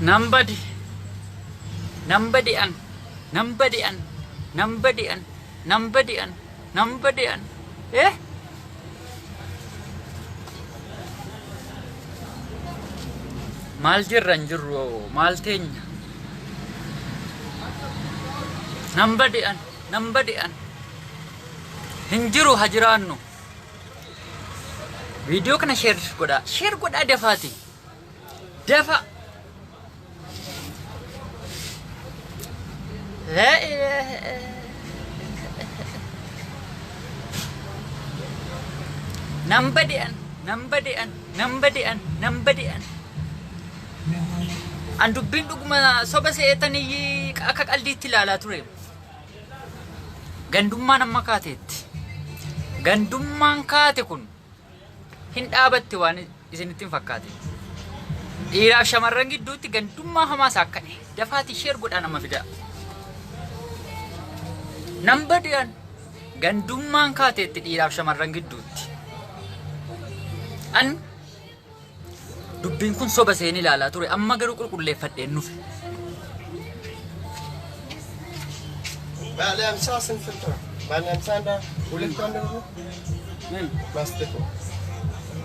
Nambadi. Nambadi an. Nambadi an. Nambadi an. Nambadi an. Nambadi an. Eh? Maal jirran jirru maal teenya. Nambadi an. Nambadi an. Hinjiru hajiraannu. Video kana share godha. Share godha dafaati. Dafa. La ilaha. Nambadi an. Nambadi an. Nambadi an. Nambadi an. An dubbin dhuguma soba seetanii akka qaldiitti ilaalaa ture. Gandummaan amma kaateetti. Gandummaan kaate kun hin dhaabatti waan isinitti hin fakkaate. Dhiiraaf shamarran gidduutti gandummaa hamaas akkane. Dafaati share godhaa nama fida. Nambadi an. Gandummaan kaateetti dhiiraaf shamarran gidduutti. An dubbiin kun soba seen ilaalaa ture amma garuu qulqulleeffadheen nufe. Baala amsaa sin filtra. Baala amsaa nda ulit kan dulu. Plastik.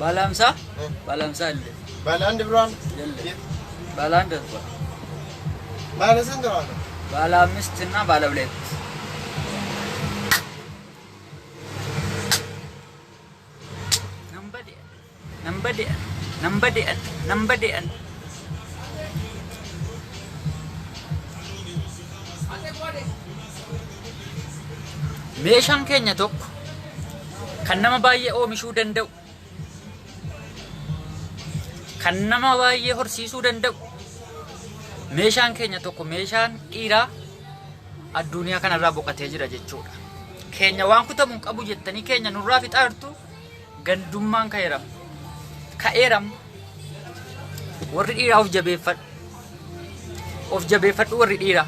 Baala amsaa? Baala amsaa illee. Baala andi biraan. Baala andi. Baala sin duraan. Baala amisትና ባለ ሁለት. Nambadi an. Meeshaan keenya tokko kan nama baay'ee oomishuu danda'u, kan nama baay'ee horsiisuu danda'u. Meeshaan keenya tokko meeshaan dhiiraa addunyaa kanarraa boqotee jira jechuudha. Keenya waan kutamu qabu jettanii keenya nurraa fixaartu gandummaan ka'eeram. Warri dhiiraa of jabeeffadhu warri dhiiraa.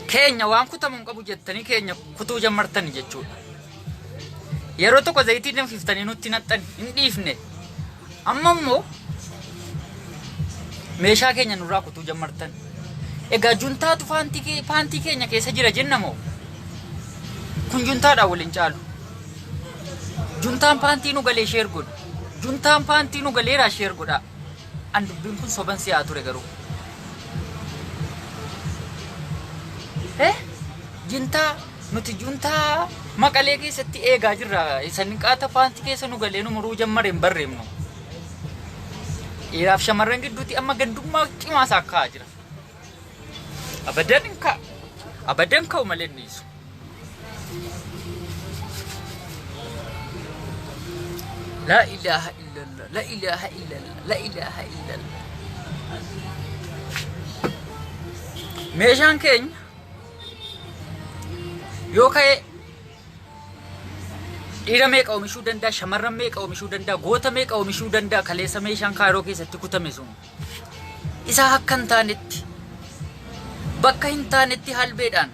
Keenya waan kutamu qabu jettanii keenya kutuu jammartan jechuudha. Yeroo tokko zayitii danfiftanii nutti naxxan hin dhiifne. Amma immoo meeshaa keenya nurraa kutuu jammartan. Egaa juntaatu paantii keenya keessa jira jennamoo? Kun juntaadhaan waliin caalu. Juntaan paantii nu galee share godha. Juntaan paantii nu galeeraa share godha. An dubbiin kun soban si'aa ture garuu. Juntaa nuti juntaa maqalee keessatti eegaa jirra. Isanin qaata paantii keessa nu galee nu muruu jammareen barreemnu. Dhiiraaf shamarran gidduutti amma gandummaa cimaa saakkaa jira. Abadan ka'u malee niisu. La ilaha illallah. La ilaha illallah. La ilaha illallah. Meeshaan keenya yoo ka'e dhiira meeqa oomishuu danda'a, shamarran meeqa oomishuu danda'a, goota meeqa oomishuu danda'a. Kaleessa meeshaan kaayiroo keessatti kutame sun isaa akka hin taanetti bakka hin taanetti halbeedhaan.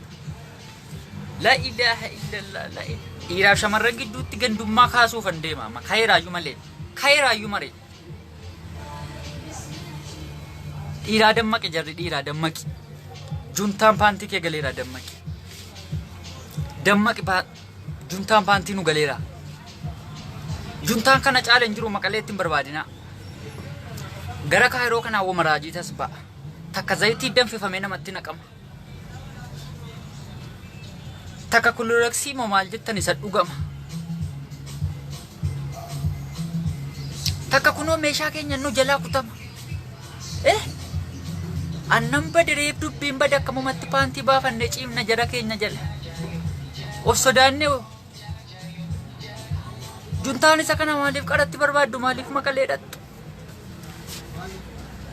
La ilaha illallah. Dhiiraaf shamarran gidduutti gandummaa kaasuuf an deema. Kaayiraayyuu malee. Kaayiraayyuu maree. Dhiiraa dammaqe jarri dhiiraa dammaqi. Juntaan paantii kee galeeraa dammaqi. Dammaqi juntaan paantii nu galeeraa. Juntaan kana caala hin jiru maqaleetti hin barbaadinaa. Gara kaayiroo kanaa wama raajiitas ba'a. Takka zayitii danfifamee namatti naqama. Takka kuluraksii moo maal jettan isa dhugama. Takka kunoo meeshaa keenya nu jalaa kutama. Annan badireef dubbiin bada akkamumatti paantii baafannee ciimna jara keenya jala. Of sodaannee juntaan isa kana maaliif qaratti barbaaddu, maaliif maqalee dhattu?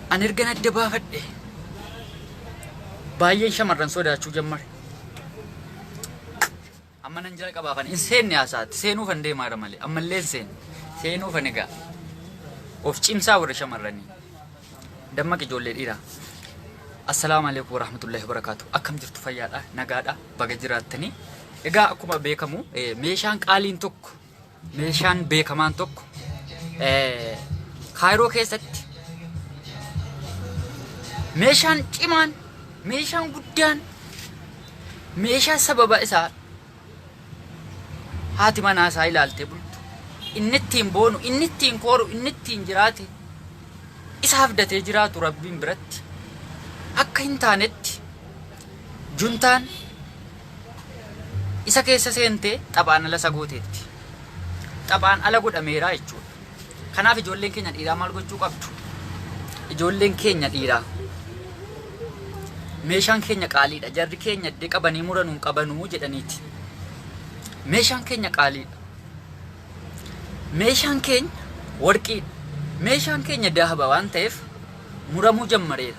An ergan adda baafadhe baay'een shamarran sodaachuu jammare. Amma nan jala qabaafan hin seenne haasaatti seenuuf an deemaara malee ammallee hin seenne seenuuf an egaa of cimsaa warra shamarranii. Dammaqi ijoollee dhiiraa. Assalamu alaikum warahmatullahi wabarakatuh. Akkam jirtu fayyaadha, nagaadha, baga jiraattanii. Egaa akkuma beekamu meeshaan qaaliin tokko, meeshaan beekamaan tokko kaayiroo keessatti meeshaan cimaan, meeshaan guddaan, meeshaa sababa isaa haati manaa isaa ilaaltee bultu, inni ittiin boonu, inni ittiin kooru, inni ittiin jiraate isaaf datee jiraatu Rabbiin biratti akka hin taanetti juntaan isa keessa seentee xaphaan ala sagooteetti. Xaphaan ala godhameeraa jechuudha. Kanaaf ijoolleen keenya dhiiraa maal gochuu qabdu? Ijoolleen keenya dhiiraa meeshaan keenya qaaliidha. Jarri keenya iddee qabanii muranuun qabanuu jedhaniiti. Meeshaan keenya qaaliidha. Meeshaan keenya warqiidha. Meeshaan keenya daahaba waan ta'eef muramuu jammareera.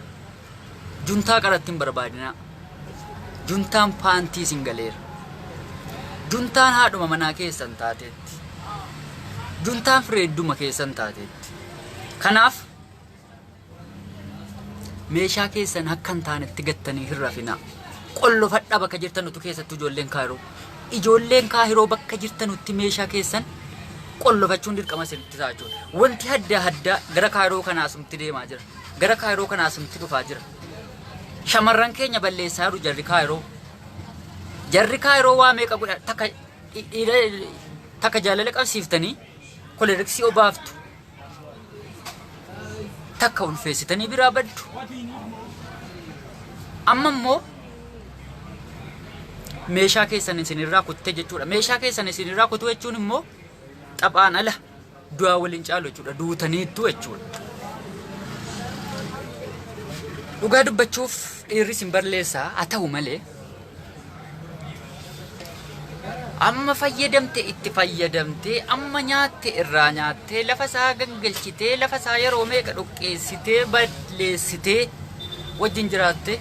Juntaa qaratti hin barbaadinaa. Juntaan paantii singaleera. Juntaan haadhuma manaa keessan taateetti. Juntaan fireedduma keessan taateetti. Kanaaf meeshaa keessan akka hin taanetti gattanii hin rafinaa. Qollofadhaa bakka jirtanutti keessattuu ijoolleen kaayiroo. Ijoolleen kaayiroo bakka jirtanutti meeshaa keessan qollofachuun dirqama isinitti ta'a jechuudha. Wanti adda gara kaayiroo kanaasumti deemaa jira. Gara kaayiroo kanaasumti dhufaa jira. Shamarran keenya balleessaa jiru jarri kaayiroo. Jarri kaayiroo waa meeqa godha takka jaalala qabsiiftanii koleeriksii obaaftu. Takka ulfeessitanii biraa baddu. Amma immoo meeshaa keessan isinirraa kutte jechuudha. Meeshaa keessan isinirraa kutu jechuun immoo xaphaan ala du'aa waliin caalu jechuudha. Duutaniittu jechuudha. Dhugaa dubbachuuf dhiirri isin balleessaa haa ta'u malee amma fayyadamte itti fayyadamtee amma nyaatte irraa nyaattee lafa isaa gangalchitee lafa isaa yeroo meeqa dhoqqeessitee balleessitee wajjin jiraatte.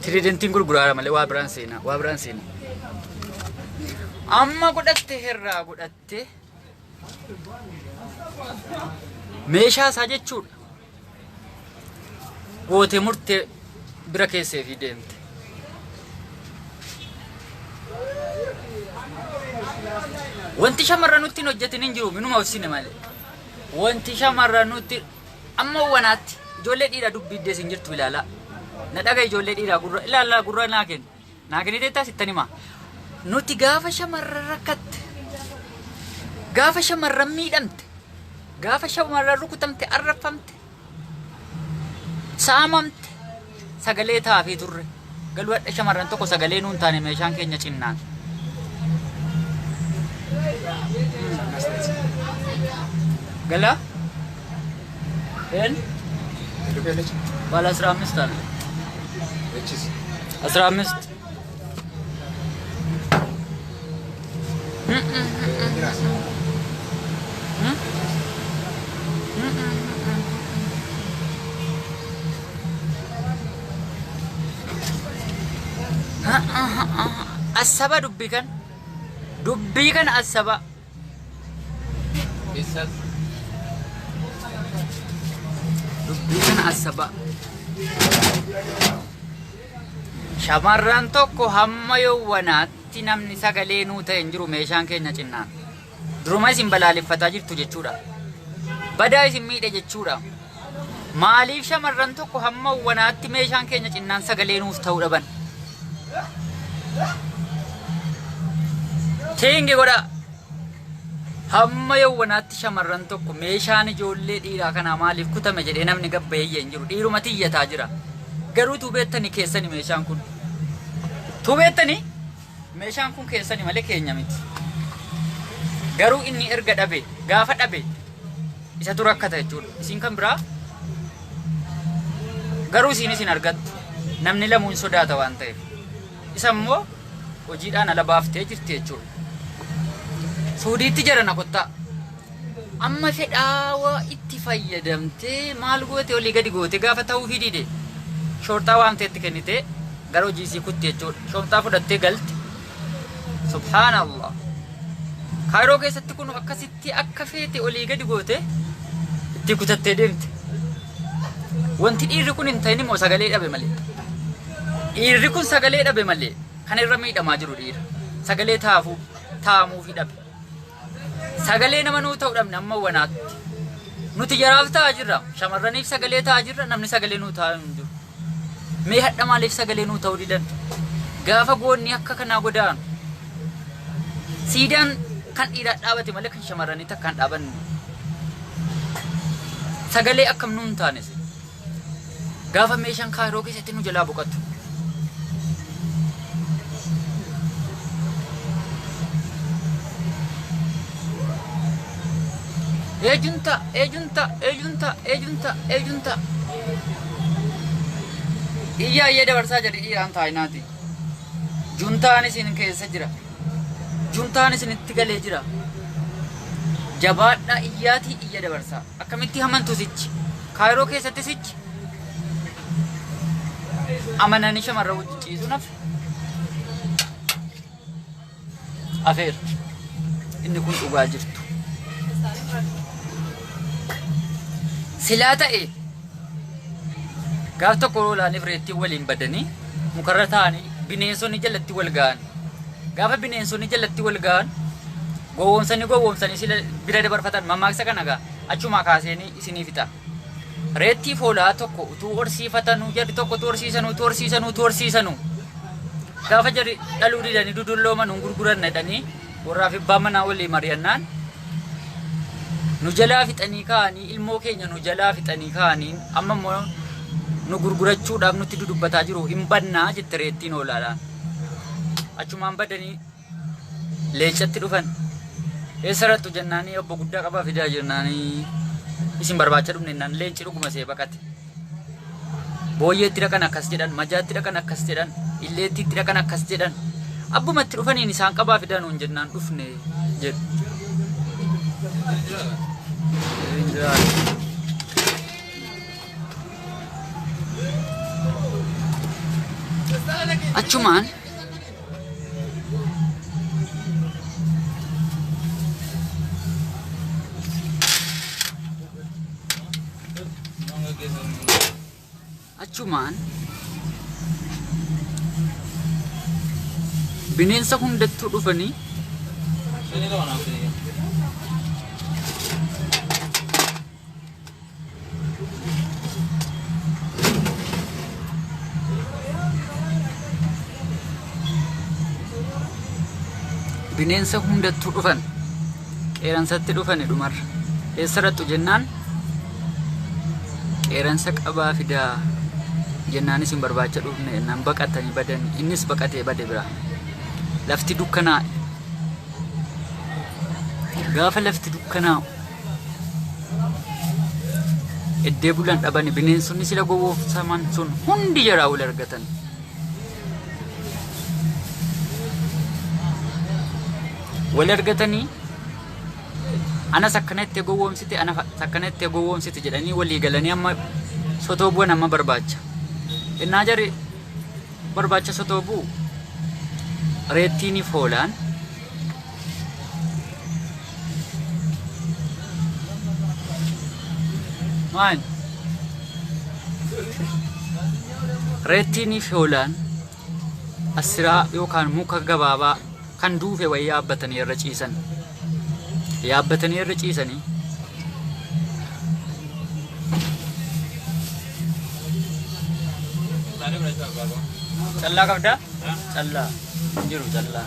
Tiridentiin gurguraara malee waa biraan seenaa. Amma godhatte herraa godhatte meeshaa isaa jechuudha. Gootee murtee bira keessee fi deemte. Wanti shamarran nutti hin hojjetin hin jiru minuma ofsine malee. Wanti shamarran nutti amma wanaatti ijoollee dhiiraa dubbiiddee sin jirtu ilaalaa. Na dhaga ijoollee dhiiraa gurra ilaalaa gurra naa kennitee taasittan himaa. Nuti gaafa shamarran rakkatte, gaafa shamarran miidhamte, gaafa shamarran rukutamte, arrafamte, saamamte, sagalee taafii turre. Galuu hadha shamarran tokko sagalee nuun taane meeshaan keenya cinnaan. Gala? Baala 15 taane. 15. Asaba dubbii kan asaba. Dubbii kan asaba. Shamarran tokko hamma yowwanaatti namni sagalee nuu ta'e hin jiru meeshaan keenya cinnaan. Duruma isin balaaleffataa jirtu jechuudha. Badaa isin miidhe jechuudha. Maaliif shamarran tokko hamma yowwanaatti meeshaan keenya cinnaan sagalee nuuf ta'uu dhaban? Teengi godha. Hamma yowwanaatti shamarran tokko meeshaan ijoollee dhiiraa kanaa maaliif kutame jedhee namni gabbayeeyye hin jiru. Dhiiruma xiyyataa jira. Garuu tubeettanii keessani meeshaan kun. Tubeettanii meeshaan kun keessani malee keenya miti. Garuu inni erga dhabe gaafa dhabe isatu rakkata jechuudha. Isin kan biraa garuu isin argattu namni lamuun sodaata waan ta'eef. Isa immoo hojiidhaan ala baaftee jirti jechuudha. Suudiitti jarana kottaa. Amma fedhaawaa itti fayyadamtee maal goote olii gadi goote gaafa ta'uu hidhide. Shortaa waamteetti kennite gara hojii isii kutti jechuudha. Shortaa fudhattee galti. Subhaanallah. Kaayiroo keessatti kun akkasitti akka feete olii gadi goote itti kutattee deemte. wanti dhiirri kun hin ta'in immoo sagalee dhabe malee. Dhiirri kun sagalee dhabe malee kan irra miidhamaa jiru dhiira. Sagalee taa'amuu fi dhabe. Sagalee nama nuu ta'uu dhabne amma wanaatti. Nuti jaraaf taa'aa jirra. Shamarraniif sagalee taa'aa jirra. Namni sagalee nuu taa'aa hin jiru. Mee hadha maaliif sagalee nuu ta'uu didan? Gaafa goonni akka kanaa godaanu. Siidaan kan dhiiraa dhaabate malee kan shamarranii takkaan dhaabanne. Sagalee akkam nuun taanes. Gaafa meeshaan kaayiroo keessatti nu jalaa boqotu. Ejunta. Iyya dabarsaa jedhe dhiiraan taa'inaati. Juntaan isin keessa jira. Juntaan isinitti galee jira. Jabaadhaa iyyaatii iyya dabarsaa. Akkamitti hamantu sichi? Kaayiroo keessatti sichi? Amananii shamarra wajjin ciisuun hafe. Afeer. Inni kun dhugaa jirtu. Silaa ta'e gaaf tokko olaaniif reettii waliin badanii mukarra taa'anii bineensonni jalatti wal ga'an. Gaafa bineensonni jalatti wal ga'an gowwoomsanii sila bira dabarfatan mammaaksa kana gaa achumaa kaaseenii isinii fixa. Reettii foolaa tokko utuu horsiifatanuu jarri tokko utuu horsiisanuu gaafa jarri dhaluu didanii dudullooman gurguran jedhanii warraaf abbaa manaa walii mari'annaan nu jalaa fixanii kaa'anii ilmoo keenya nu jalaa fixanii kaa'anii amma immoo nu gurgurachuudhaaf nutti dudubbataa jiru hin bannaa jette reettiin hoolaadhaan. Achumaan badanii leencatti dhufan. Eessa rattu jennaanii obbo guddaa qabaa fidaa jennaanii isin barbaacha dhufne naan leenci dhuguma see baqate. Booyyeetti dhaqan akkas jedhan, majaatti dhaqan akkas jedhan, illeettiitti dhaqan akkas jedhan. Abbumatti dhufaniin isaan qabaa fidaa nuun jennaan dhufne jedhu. Achumaan bineensa hundattuu dhufanii bineensa hundattuu dhufan qeeransatti dhufani dhumarra eessa rattu jennaan qeeransa qabaa fidaa jennaan isin barbaacha dhufne jennaan baqatanii badan innis baqatee bade bira lafti dukkanaa gaafa lafti dukkanaa eddee bulan dhabani bineensonni sila gowwoomsaman sun hundi jaraa wal argatan. Wal argatanii anas akkanatti gowwoomsite ana akkanatti gowwoomsite jedhanii walii galanii amma sotoobuun amma barbaacha. Innaa jari barbaacha sotoobuu reettiini foolaan maan reettiini foolaan asiraa yookaan muka gabaabaa kan duufe wayii yaabbatanii irra ciisan. Yaabbatanii irra ciisanii callaa qabdaa? Callaa jiru callaa.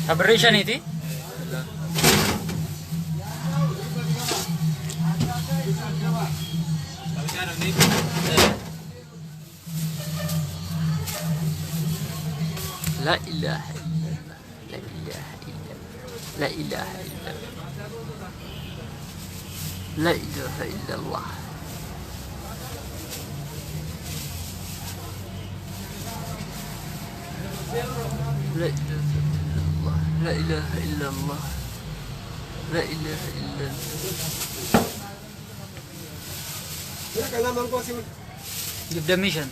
Tabirrii shaniiti? لا إله إلا الله لا إله إلا الله لا إله إلا الله لا إله إلا الله لا إله إلا الله Give the mission.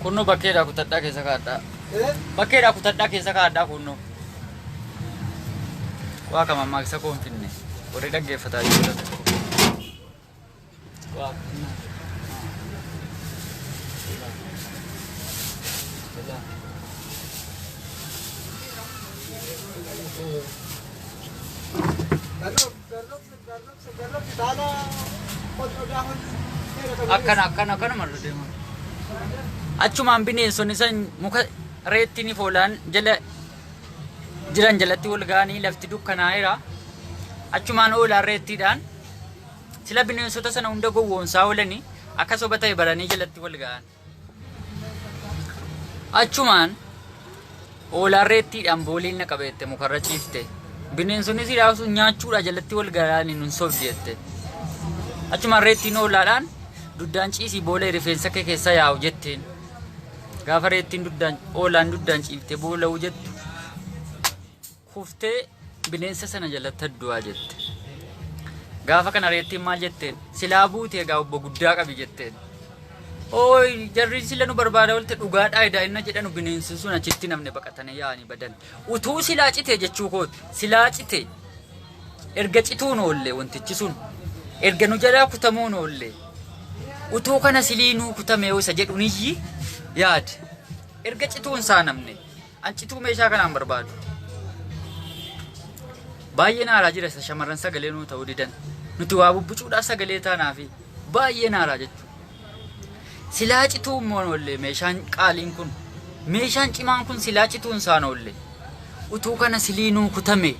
Kunno bakkeedhaa kutadhaa keessa kaadhaa. Bakkeedhaa kutadhaa keessa kaadhaa kunno. Waa kam mammaaksa koo hin finne. Warri dhaggeeffataa jiru. Waa. Akkana marra deema. Achumaan bineensonni san muka reettiin foolaan jala jiran jalatti wal ga'anii lafti dukkanaa'eera. Achumaan oolaan reettiidhaan sila bineensota sana hunda gowwoomsaa oolanii akka soba ta'e baranii jalatti wal ga'an. Achumaan oolaan reettiidhaan booliin na qabeette mukarra ciifte. Bineensonni sidaa sun nyaachuudha jalatti wal ga'anii nun sobdi jette. Achumaan reettiin oolaadhaan duddaan ciisii boola rifeensa kee keessa yaa'u jetteen. Gaafa reettiin oolaan duddaan ciifte boola'u jettu kuftee bineensa sana jalatti addu'aa jette. Gaafa kana reettiin maal jetteen? Silaa buutee egaa obbo guddaa qabi jetteen. Ooy jarri sila nu barbaada walte dhugaadhaa edaa jedhanu bineensi sun achitti namni baqatanii yaa'anii badan. Utuu silaa citee jechuu kooti. Silaa citee erga cituun oollee wantichi sun erga nu jalaa kutamuun oollee utuu kana siliinuu kutamee isa jedhuun iyyi yaad erga cituun isaa namne an cituu meeshaa kanaan barbaadu. Baay'ee naaraa jira shamarran sagalee nuu ta'uu didan nuti waa bubbucuudhaaf sagalee taanaafi baay'ee naaraa jechuudha. Silaa cituun moon oollee meeshaan qaaliin kun meeshaan cimaan kun silaa cituun isaan oollee utuu kana siliinuu kutame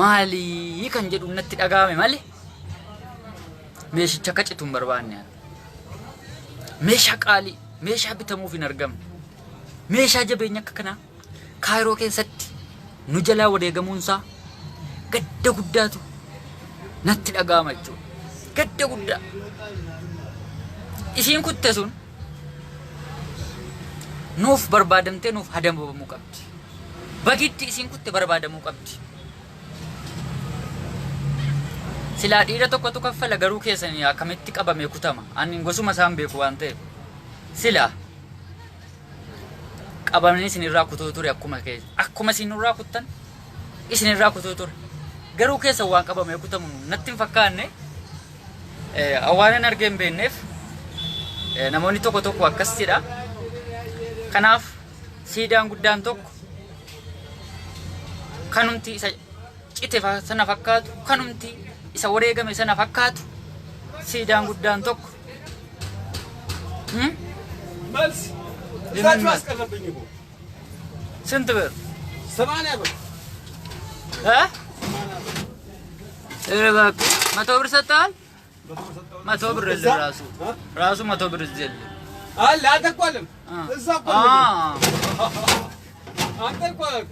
maalii kan jedhu natti dhagaame malee meeshicha akka cituun barbaanne. Meeshaa qaalii meeshaa bitamuuf hin argamne meeshaa jabeenya akka kanaa Kaayiroo keessatti nu jalaa wareegamuunsaa gadda guddaatu natti dhagaama jechuudha. Gadda guddaa. Isiin kutte sun nuuf barbaadamtee nuuf hadamamuu qabdi. Bagitti isiin kutte barbaadamuu qabdi. Silaa dhiira tokkotu kaffala garuu keessanii akkamitti qabamee kutama. Ani gosuma isaan beeku waan ta'eef. Silaa qabamanii isinirraa kutuu ture akkuma keessa. Akkuma isinirraa kuttan isinirraa kutuu ture. Garuu keessa waan qabamee kutamu natti hin fakkaanne awwaanan argee hin beekneef namoonni tokko tokko akkasitidha. Kanaaf siidaan guddaan tokko kanumti isa cite sana fakkaatu kanumti isa wareegame sana fakkaatu siidaan guddaan tokko. Malsi. Zaatu asqalabኝ እኮ ስንት ብር? 80 ብር እባክህ 100 ብር ሰጥተሃል? 100 ብር ራሱ 100 ብር እዚህ አለ አልተቆልም እዛ ቆልም አንተ ቆልም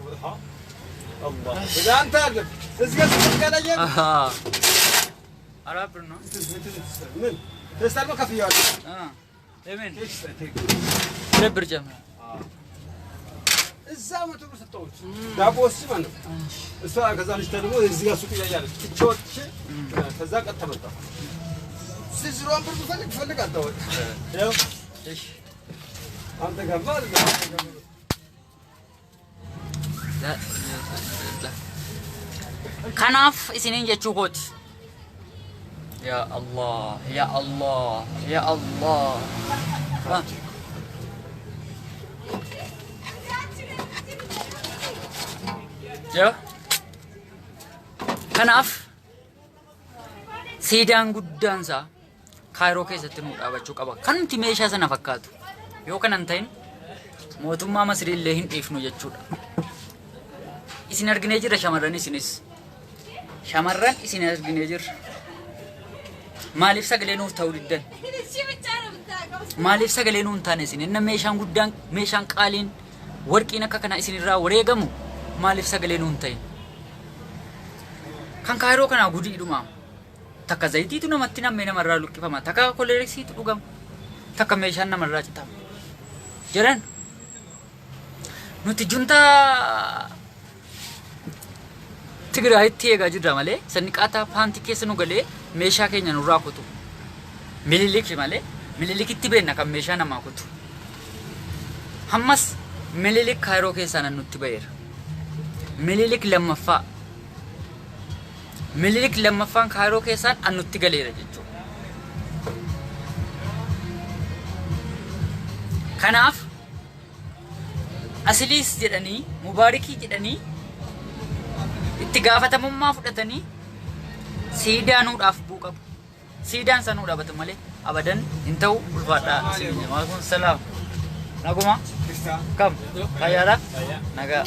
አላህ እዛንተ አለ እዚህ ጋር ተቀላየ አራብ ነው ምን ተስተልሞ ከፍያለሁ ለምን ለብር ጀመረ እዛ 100 ብር ሰጥተውት ዳቦ ወስጂ ማለት ነው እሷ ከዛ ልጅ ደግሞ እዚህ ጋር ሱቅ ያያለች ትቾች ከዛ ቀጥ ተመጣ ሲዝሮን ብር ፈልግ አታወቅ ያው እሺ አንተ ገባል ከናፍ እስኒን ጀቹ ኮት ያ አላህ ያ አላህ ያ አላህ ያ ከናፍ ሲዳን ጉዳንሳ ካይሮ keessatti nu dhaabachuu qaba kanumti meeshaa sana fakkaatu yoo kanan ta'in mootummaa masriillee hin dhiifnu jechuudha. Isin arginee jira shamarran isinis shamarran isin arginee jira maaliif sagalee nuuf ta'uu diddan maaliif sagalee nuun taane isin inna meeshaan guddaan meeshaan qaaliin warqiin akka kana isin irraa wareegamu maaliif sagalee nuun ta'in kan kaayiroo kana gudiidhuma takka zayitiitu namatti nammee namarraa luqqifama takka kolereksiitu dhugama takka meeshaan namarraa citama jiran nuti juntaa Tigraayitti eegaa jirra malee sanniqaataa paantii keessa nu galee meeshaa keenya nurraa kutu. Minilik malee minilikitti beenna kan meeshaa namaa kutu. Hammas minilik Kaayiroo keessaa nan nutti ba'eera. Minilik lammaffaa. Minilik lammaffaan Kaayiroo keessaan an nutti galeera jechuudha. Kanaaf Asiliis jedhanii Mubaarikii jedhanii itti gaafatamummaa fudhatanii siidaanuudhaaf buuqabu. Siidaan sanuu dhaabatu malee abadan hin ta'u ulfaadhaa. Maalkum salaam. Naguma? Kam? Fayyaadha? Nagaa.